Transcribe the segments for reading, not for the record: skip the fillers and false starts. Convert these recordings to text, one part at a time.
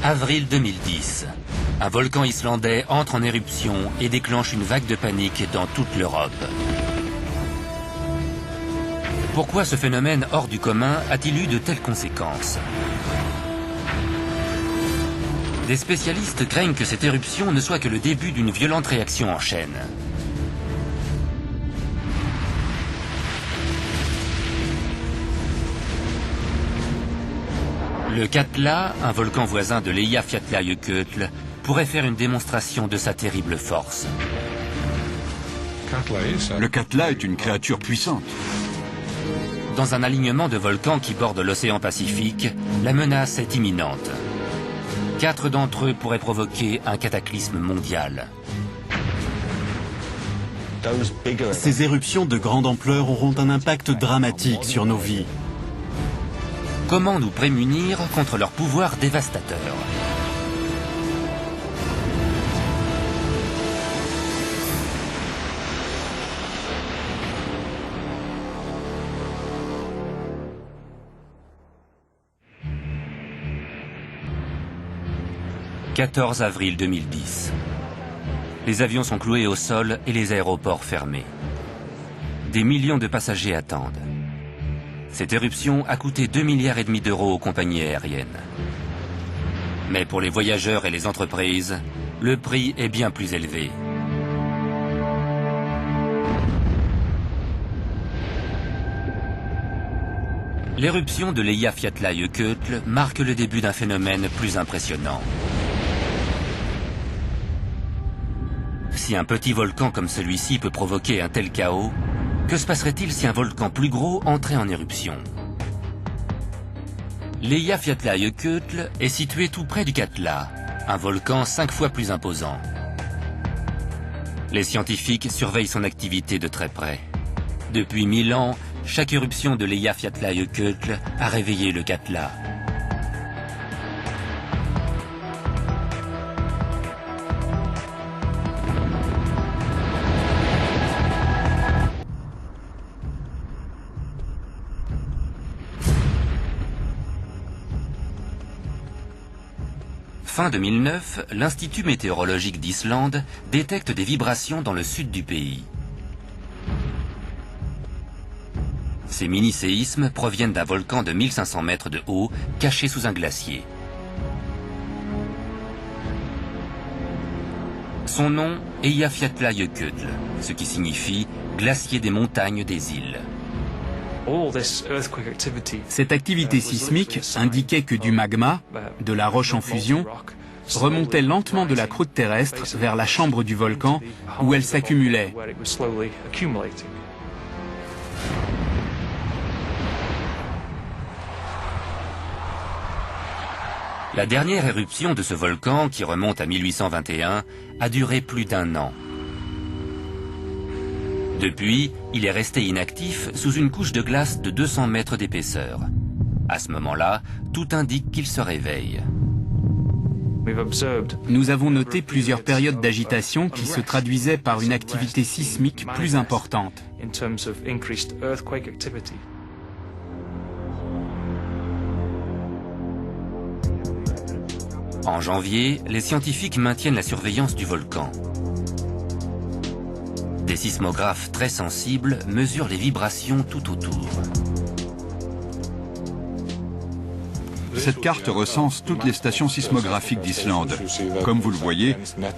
Avril 2010. Un volcan islandais entre en éruption et déclenche une vague de panique dans toute l'Europe. Pourquoi ce phénomène hors du commun a-t-il eu de telles conséquences? Des spécialistes craignent que cette éruption ne soit que le début d'une violente réaction en chaîne. Le Katla, un volcan voisin de l'Eyjafjallajökull, pourrait faire une démonstration de sa terrible force. Le Katla est une créature puissante. Dans un alignement de volcans qui borde l'océan Pacifique, la menace est imminente. 4 d'entre eux pourraient provoquer un cataclysme mondial. Ces éruptions de grande ampleur auront un impact dramatique sur nos vies. Comment nous prémunir contre leur pouvoir dévastateur? « 14 avril 2010. Les avions sont cloués au sol et les aéroports fermés. Des millions de passagers attendent. Cette éruption a coûté 2,5 milliards d'euros aux compagnies aériennes. Mais pour les voyageurs et les entreprises, le prix est bien plus élevé. L'éruption de l'Eyjafjallajökull marque le début d'un phénomène plus impressionnant. Si un petit volcan comme celui-ci peut provoquer un tel chaos, que se passerait-il si un volcan plus gros entrait en éruption? L'Eyjafjallajökull est situé tout près du Katla, un volcan 5 fois plus imposant. Les scientifiques surveillent son activité de très près. Depuis 1000 ans, chaque éruption de l'Eyjafjallajökull a réveillé le Katla. Fin 2009, l'Institut météorologique d'Islande détecte des vibrations dans le sud du pays. Ces mini-séismes proviennent d'un volcan de 1500 mètres de haut, caché sous un glacier. Son nom, Eyjafjallajökull, ce qui signifie « glacier des montagnes des îles ». Cette activité sismique indiquait que du magma, de la roche en fusion, remontait lentement de la croûte terrestre vers la chambre du volcan où elle s'accumulait. La dernière éruption de ce volcan, qui remonte à 1821, a duré plus d'1 an. Depuis, il est resté inactif sous une couche de glace de 200 mètres d'épaisseur. À ce moment-là, tout indique qu'il se réveille. Nous avons noté plusieurs périodes d'agitation qui se traduisaient par une activité sismique plus importante. En janvier, les scientifiques maintiennent la surveillance du volcan. Des sismographes très sensibles mesurent les vibrations tout autour. Cette carte recense toutes les stations sismographiques d'Islande. Comme vous le voyez,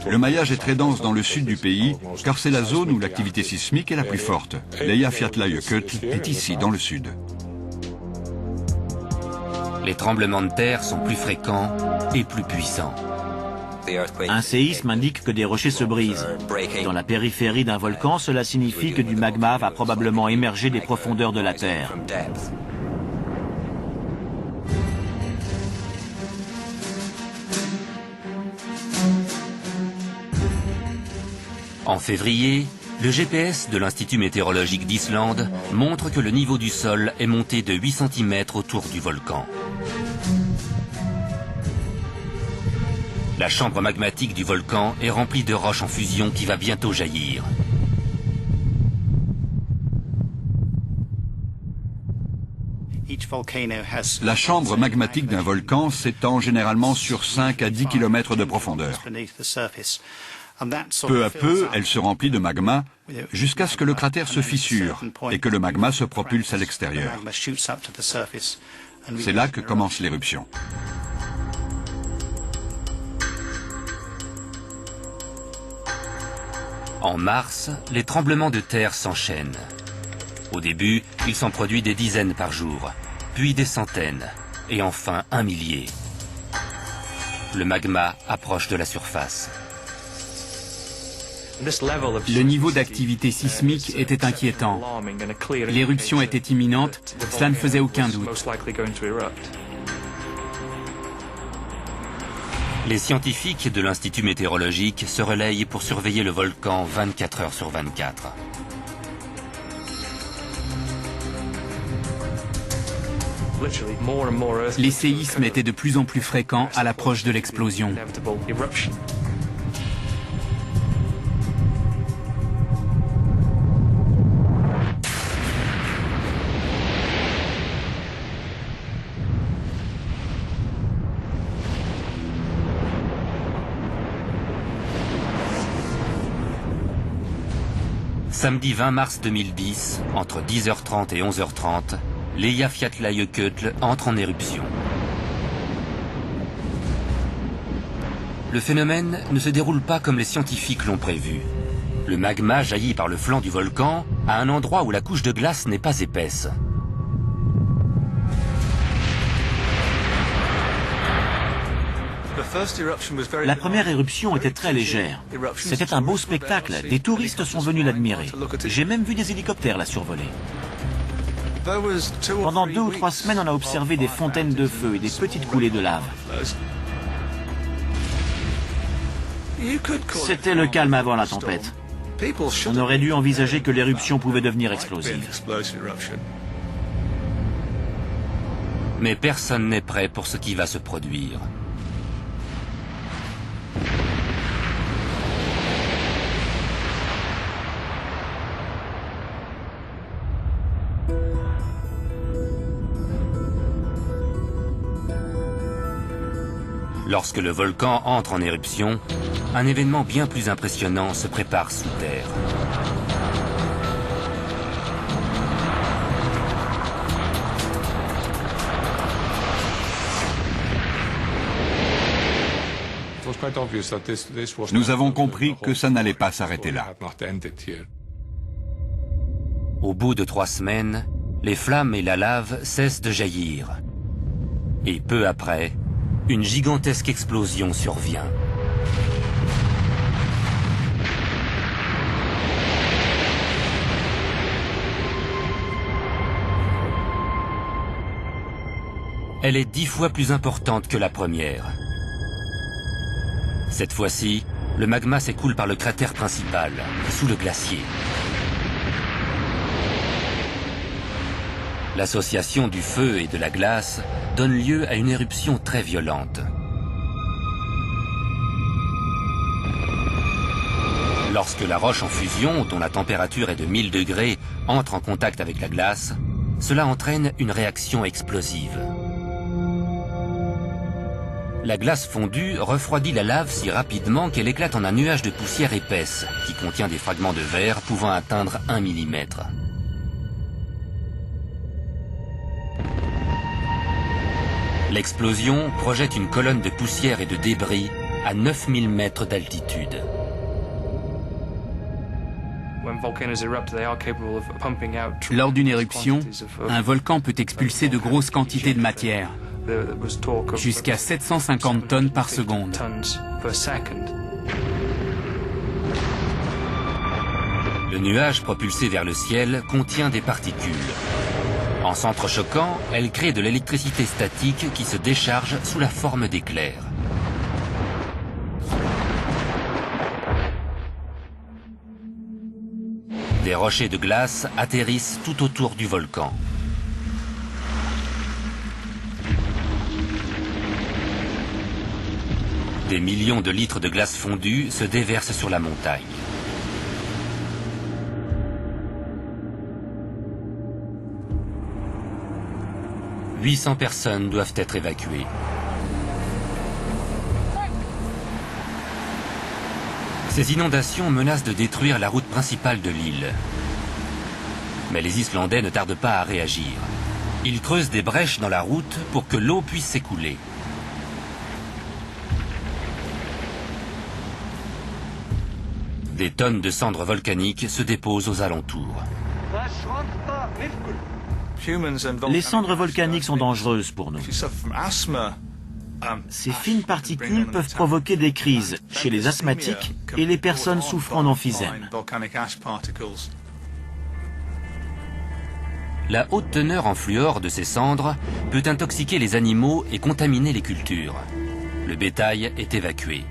le maillage est très dense dans le sud du pays, car c'est la zone où l'activité sismique est la plus forte. L'Eyjafjallajökull est ici, dans le sud. Les tremblements de terre sont plus fréquents et plus puissants. Un séisme indique que des rochers se brisent. Dans la périphérie d'un volcan, cela signifie que du magma va probablement émerger des profondeurs de la Terre. En février, le GPS de l'Institut météorologique d'Islande montre que le niveau du sol est monté de 8 cm autour du volcan. La chambre magmatique du volcan est remplie de roches en fusion qui va bientôt jaillir. La chambre magmatique d'un volcan s'étend généralement sur 5 à 10 km de profondeur. Peu à peu, elle se remplit de magma jusqu'à ce que le cratère se fissure et que le magma se propulse à l'extérieur. C'est là que commence l'éruption. En mars, les tremblements de terre s'enchaînent. Au début, il s'en produit des dizaines par jour, puis des centaines, et enfin un millier. Le magma approche de la surface. Le niveau d'activité sismique était inquiétant. L'éruption était imminente, cela ne faisait aucun doute. Les scientifiques de l'Institut météorologique se relayent pour surveiller le volcan 24 heures sur 24. Les séismes étaient de plus en plus fréquents à l'approche de l'explosion. Samedi 20 mars 2010, entre 10h30 et 11h30, l'Eyjafjallajökull entre en éruption. Le phénomène ne se déroule pas comme les scientifiques l'ont prévu. Le magma jaillit par le flanc du volcan à un endroit où la couche de glace n'est pas épaisse. La première éruption était très légère. C'était un beau spectacle. Des touristes sont venus l'admirer. J'ai même vu des hélicoptères la survoler. Pendant 2 ou 3 semaines, on a observé des fontaines de feu et des petites coulées de lave. C'était le calme avant la tempête. On aurait dû envisager que l'éruption pouvait devenir explosive. Mais personne n'est prêt pour ce qui va se produire. Lorsque le volcan entre en éruption, un événement bien plus impressionnant se prépare sous terre. Nous avons compris que ça n'allait pas s'arrêter là. Au bout de 3 semaines, les flammes et la lave cessent de jaillir. Et peu après, une gigantesque explosion survient. Elle est 10 fois plus importante que la première. Cette fois-ci, le magma s'écoule par le cratère principal, sous le glacier. L'association du feu et de la glace donne lieu à une éruption très violente. Lorsque la roche en fusion, dont la température est de 1000 degrés, entre en contact avec la glace, cela entraîne une réaction explosive. La glace fondue refroidit la lave si rapidement qu'elle éclate en un nuage de poussière épaisse qui contient des fragments de verre pouvant atteindre 1 mm. L'explosion projette une colonne de poussière et de débris à 9000 mètres d'altitude. Lors d'une éruption, un volcan peut expulser de grosses quantités de matière, jusqu'à 750 tonnes par seconde. Le nuage propulsé vers le ciel contient des particules. En s'entrechoquant, elles créent de l'électricité statique qui se décharge sous la forme d'éclairs. Des rochers de glace atterrissent tout autour du volcan. Des millions de litres de glace fondue se déversent sur la montagne. 800 personnes doivent être évacuées. Ces inondations menacent de détruire la route principale de l'île. Mais les Islandais ne tardent pas à réagir. Ils creusent des brèches dans la route pour que l'eau puisse s'écouler. Des tonnes de cendres volcaniques se déposent aux alentours. Les cendres volcaniques sont dangereuses pour nous. Ces fines particules peuvent provoquer des crises chez les asthmatiques et les personnes souffrant d'emphysème. La haute teneur en fluor de ces cendres peut intoxiquer les animaux et contaminer les cultures. Le bétail est évacué.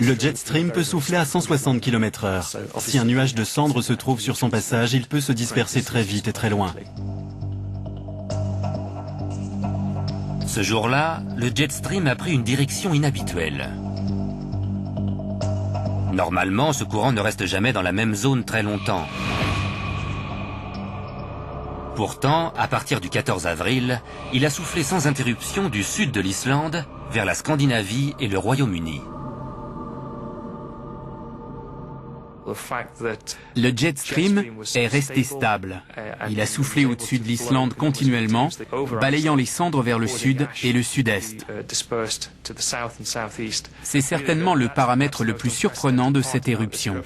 Le jet stream peut souffler à 160 km/h. Si un nuage de cendres se trouve sur son passage, il peut se disperser très vite et très loin. Ce jour-là, le jet stream a pris une direction inhabituelle. Normalement, ce courant ne reste jamais dans la même zone très longtemps. Pourtant, à partir du 14 avril, il a soufflé sans interruption du sud de l'Islande vers la Scandinavie et le Royaume-Uni. Le jet stream est resté stable. Il a soufflé au-dessus de l'Islande continuellement, balayant les cendres vers le sud et le sud-est. C'est certainement le paramètre le plus surprenant de cette éruption.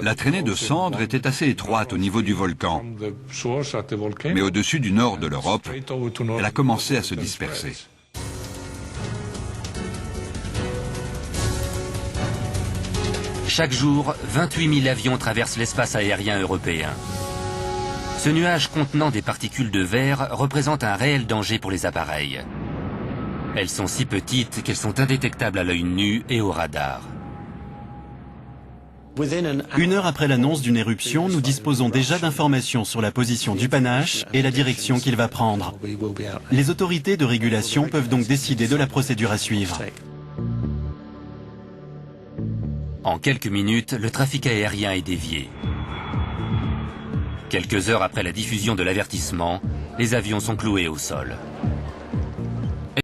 La traînée de cendres était assez étroite au niveau du volcan, mais au-dessus du nord de l'Europe, elle a commencé à se disperser. Chaque jour, 28 000 avions traversent l'espace aérien européen. Ce nuage contenant des particules de verre représente un réel danger pour les appareils. Elles sont si petites qu'elles sont indétectables à l'œil nu et au radar. Une heure après l'annonce d'une éruption, nous disposons déjà d'informations sur la position du panache et la direction qu'il va prendre. Les autorités de régulation peuvent donc décider de la procédure à suivre. En quelques minutes, le trafic aérien est dévié. Quelques heures après la diffusion de l'avertissement, les avions sont cloués au sol.